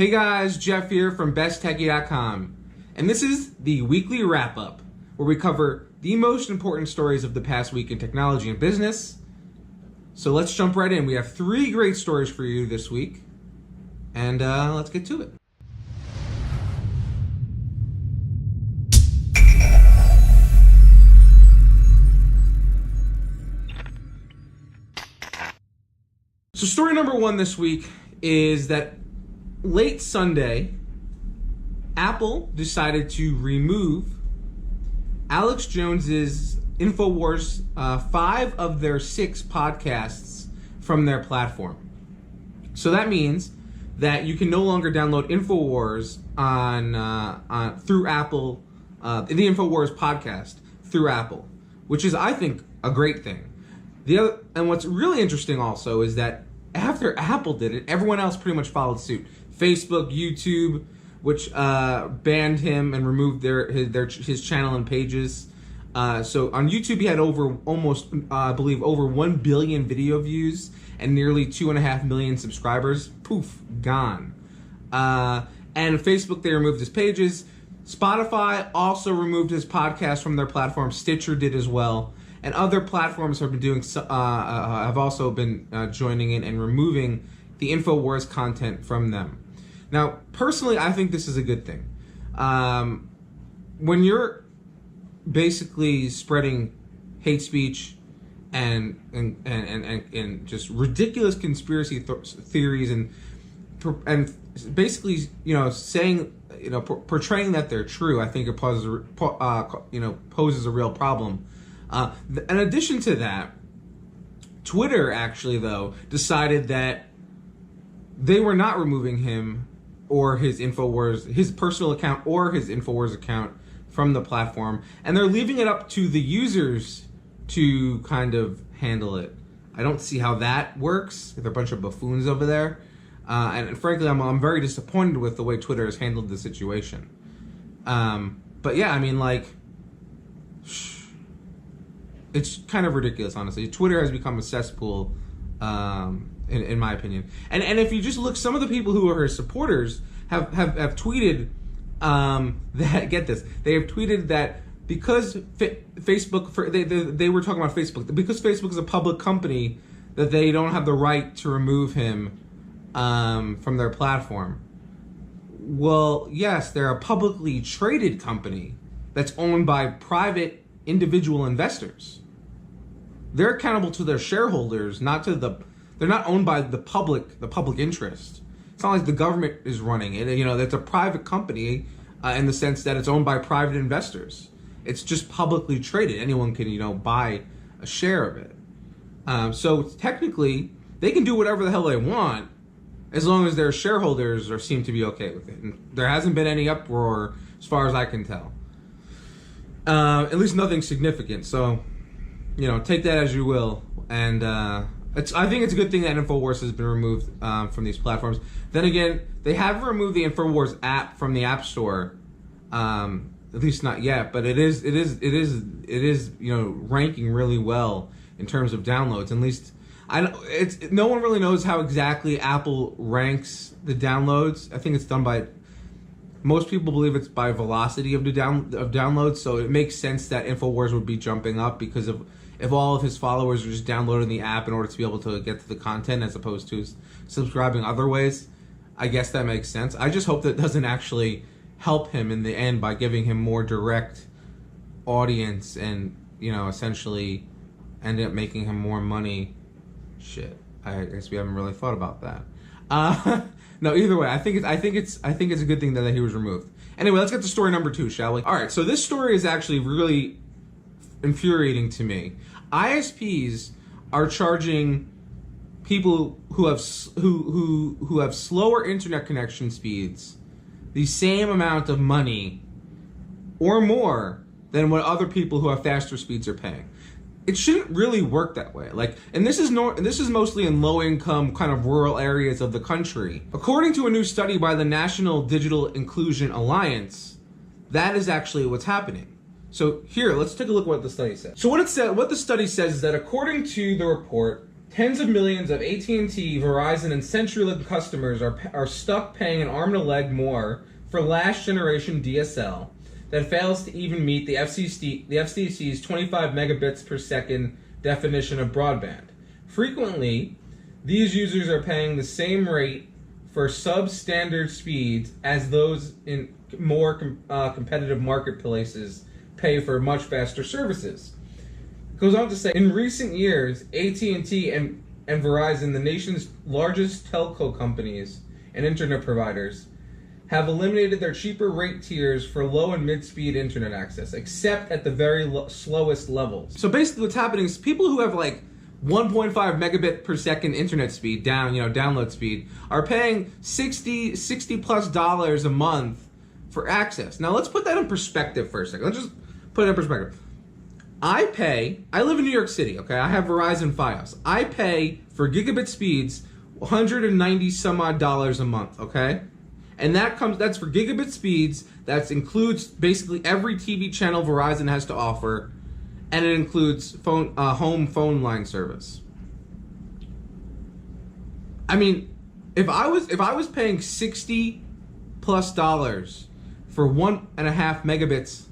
Hey guys, Jeff here from besttechie.com, and this is the weekly wrap-up where we cover the most important stories of the past week in technology and business. So let's jump right in. We have 3 great stories for you this week, and let's get to it. So story number 1 this week is that late Sunday, Apple decided to remove Alex Jones's InfoWars 5 of their 6 podcasts from their platform. So that means that you can no longer download InfoWars on through Apple, the InfoWars podcast through Apple, which is, I think, a great thing. And what's really interesting also is that after Apple did it, everyone else pretty much followed suit. Facebook, YouTube, which banned him and removed his channel and pages. So on YouTube, he had I believe over 1 billion video views and nearly 2.5 million subscribers. Poof, gone. And Facebook, they removed his pages. Spotify also removed his podcast from their platform. Stitcher did as well. And other platforms have been doing, have also been joining in and removing the InfoWars content from them. Now, personally, I think this is a good thing. When you're basically spreading hate speech and just ridiculous conspiracy theories and basically, saying, portraying that they're true, I think it poses a real problem. In addition to that, Twitter actually, though, decided that they were not removing him or his personal account or his InfoWars account from the platform, and they're leaving it up to the users to kind of handle it. I don't see how that works. They're a bunch of buffoons over there, and frankly, I'm very disappointed with the way Twitter has handled the situation. But yeah, I mean, it's kind of ridiculous, honestly. Twitter has become a cesspool, in my opinion. And if you just look, some of the people who are his supporters have tweeted that, get this, they have tweeted that because Facebook, they were talking about Facebook, because Facebook is a public company, that they don't have the right to remove him from their platform. Well, yes, they're a publicly traded company that's owned by private individual investors. They're accountable to their shareholders, they're not owned by the public interest. It's not like the government is running it. It's a private company in the sense that it's owned by private investors. It's just publicly traded. Anyone can, buy a share of it. So technically, they can do whatever the hell they want as long as their shareholders seem to be okay with it. And there hasn't been any uproar as far as I can tell. At least nothing significant. So, take that as you will. And I think it's a good thing that InfoWars has been removed from these platforms. Then again, they haven't removed the InfoWars app from the App Store, at least not yet. But it is ranking really well in terms of downloads. At least no one really knows how exactly Apple ranks the downloads. I think it's done by, most people believe it's by velocity of downloads. So it makes sense that InfoWars would be jumping up because of if all of his followers are just downloading the app in order to be able to get to the content as opposed to subscribing other ways. I guess that makes sense. I just hope that doesn't actually help him in the end by giving him more direct audience and, essentially end up making him more money. Shit. I guess we haven't really thought about that. No, either way, I think it's a good thing that he was removed. Anyway, let's get to story number 2, shall we? All right, so this story is actually really infuriating to me. ISPs are charging people who have slower internet connection speeds the same amount of money or more than what other people who have faster speeds are paying. It shouldn't really work that way. And this is mostly in low-income, kind of rural areas of the country. According to a new study by the National Digital Inclusion Alliance, that is actually what's happening. So here, let's take a look at what the study says. So what the study says is that according to the report, Tens of millions of AT&T, Verizon, and CenturyLink customers are stuck paying an arm and a leg more for last generation DSL that fails to even meet the FCC's 25 megabits per second definition of broadband. Frequently, these users are paying the same rate for substandard speeds as those in more competitive marketplaces pay for much faster services. It goes on to say, in recent years, AT&T and Verizon, the nation's largest telco companies and internet providers, have eliminated their cheaper rate tiers for low and mid-speed internet access, except at the very slowest levels. So basically what's happening is people who have like 1.5 megabit per second internet speed, download speed, are paying $60 plus a month for access. Now let's put that in perspective for a second. Let's just put it in perspective. I live in New York City, okay? I have Verizon Fios. I pay for gigabit speeds $190 some odd a month, okay? And that's for gigabit speeds. That includes basically every TV channel Verizon has to offer, and it includes home phone line service. I mean, if I was paying $60 plus for 1.5 megabits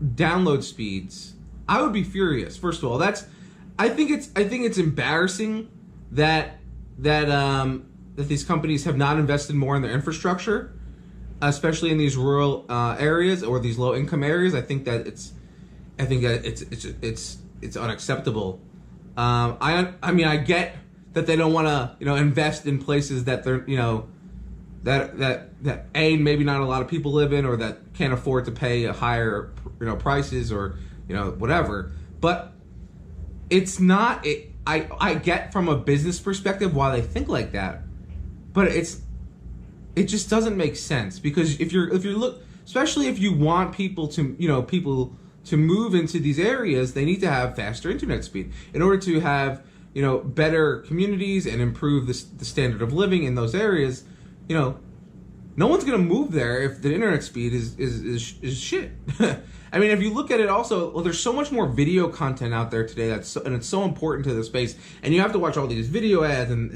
download speeds, I would be furious. First of all, I think it's embarrassing that these companies have not invested more in their infrastructure, especially in these rural areas or these low income areas. I think that it's unacceptable. I mean, I get that they don't want to invest in places that they're that maybe not a lot of people live in, or that can't afford to pay a higher prices, or whatever. But it's not. I get from a business perspective why they think like that, but it just doesn't make sense, because if you're especially if you want people to move into these areas, they need to have faster internet speed in order to have better communities and improve the standard of living in those areas. No one's gonna move there if the internet speed is shit. I mean, if you look at it also, well, there's so much more video content out there today and it's so important to the space, and you have to watch all these video ads and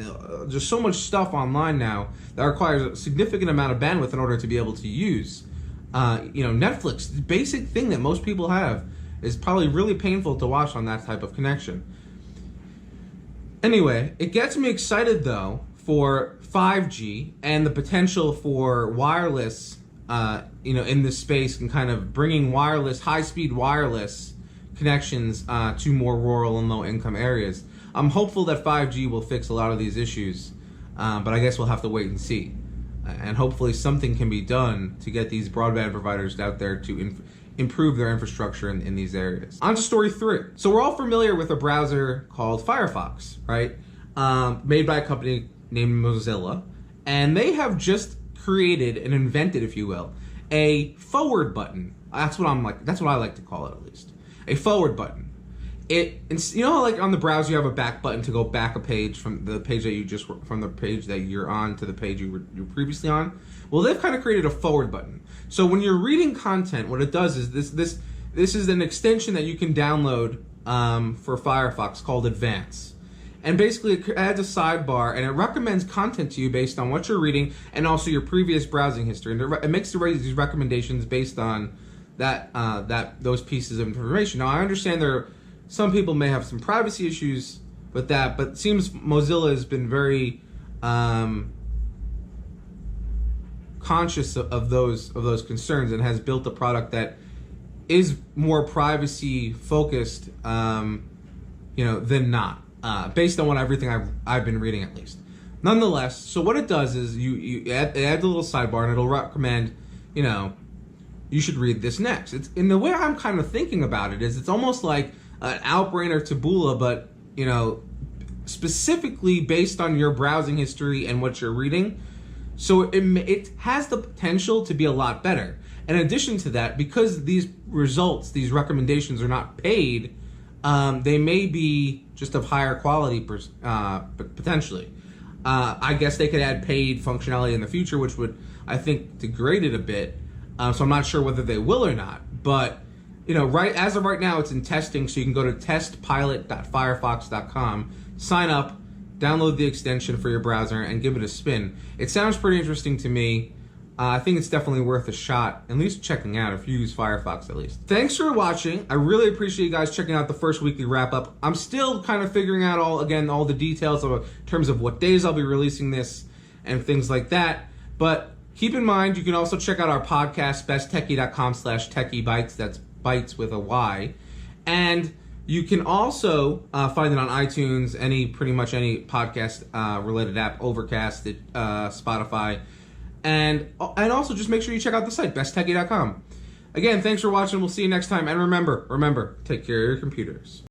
just so much stuff online now that requires a significant amount of bandwidth in order to be able to use. Netflix, the basic thing that most people have, is probably really painful to watch on that type of connection. Anyway, it gets me excited though for 5G and the potential for wireless, in this space, and kind of bringing high-speed wireless connections to more rural and low-income areas. I'm hopeful that 5G will fix a lot of these issues, but I guess we'll have to wait and see. And hopefully something can be done to get these broadband providers out there to improve their infrastructure in these areas. On to story 3. So we're all familiar with a browser called Firefox, right? Made by a company named Mozilla, and they have just created and invented, if you will, a forward button. That's what I like to call it, at least. A forward button. How like on the browser you have a back button to go back a page from the page that you're on to the page you were previously on. Well, they've kind of created a forward button. So when you're reading content, what it does is this is an extension that you can download for Firefox called Advance. And basically it adds a sidebar, and it recommends content to you based on what you're reading and also your previous browsing history. And it makes these recommendations based on those pieces of information. Now, I understand some people may have some privacy issues with that, but it seems Mozilla has been very conscious of those concerns and has built a product that is more privacy focused, than not. Based on everything I've been reading, at least. Nonetheless, so what it does is it adds a little sidebar, and it'll recommend, you should read this next. It's in the way I'm kind of thinking about it is it's almost like an Outbrain or Taboola, but specifically based on your browsing history and what you're reading. So it has the potential to be a lot better. In addition to that, because these recommendations are not paid, they may be just of higher quality potentially. I guess they could add paid functionality in the future, which would, I think, degrade it a bit. So I'm not sure whether they will or not. But right as of right now, it's in testing, so you can go to testpilot.firefox.com, sign up, download the extension for your browser, and give it a spin. It sounds pretty interesting to me. I think it's definitely worth a shot, at least checking out if you use Firefox at least. Thanks for watching. I really appreciate you guys checking out the first weekly wrap-up. I'm still kind of figuring out all the details in terms of what days I'll be releasing this and things like that. But keep in mind, you can also check out our podcast, besttechie.com/techiebytes. That's bytes with a Y. And you can also find it on iTunes, pretty much any podcast related app, Overcast, Spotify. And also just make sure you check out the site, besttechie.com. Again, thanks for watching. We'll see you next time. And remember, take care of your computers.